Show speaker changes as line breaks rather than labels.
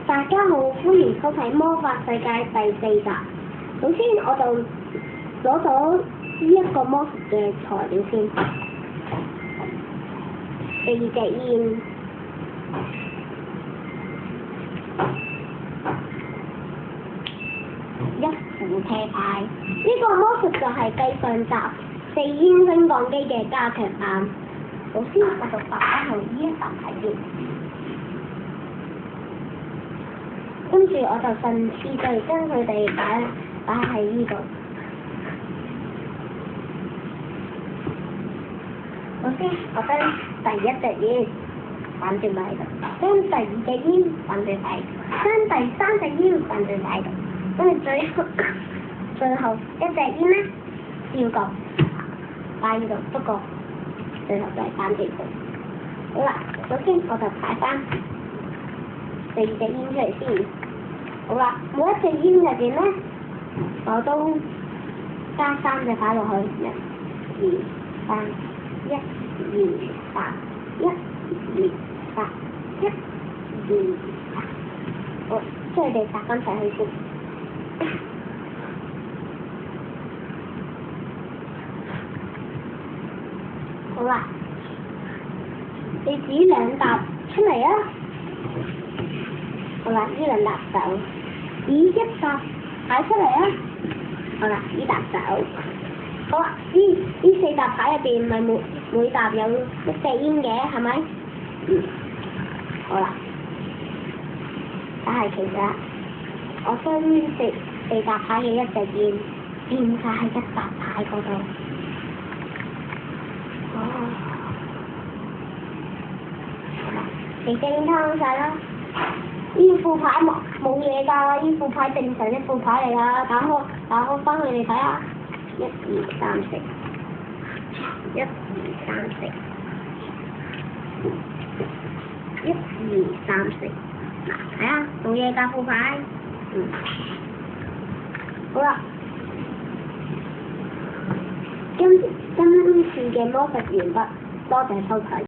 大家好，歡迎收睇《魔法世界》第4集。首先，我就攞咗呢一個魔術嘅材料先，4隻煙，一副啤牌。呢個魔術就係繼上集4煙升降機嘅加強版。首先，我就擺喺呢一沓牌先。跟住我就順次序將佢哋擺喺呢度。首先，我將第1隻煙反轉喺度，將第2隻煙反轉喺度，將第3隻煙反轉喺度，跟住最後一隻煙咧，照舊擺喺度，不過最後就係反轉佢。好啦，首先我就擺翻4隻煙出嚟先。好啦，每一隻煙入邊咧，我都加3隻牌落去，1、2、3，1、2、3，1、2、3，1、2、3。好，將佢哋撒翻齊去先。好啦，你指2沓出嚟啊！好啦，呢2沓手，指1沓牌出嚟啊！好啦，呢沓手。好啦，呢4沓牌入邊咪每沓有1隻煙嘅，係咪？好啦，但係其實我將呢4沓牌嘅1隻煙變晒喺1沓牌嗰度。4隻煙攤晒啦。呢副牌冇嘢㗎，呢副牌正常一副牌嚟㗎，打開翻去你睇下，1、2、3、4，1、2、3、4，1、2、3、4，嗱睇下冇嘢㗎副牌，好啦，今次嘅魔術完畢，多謝收睇。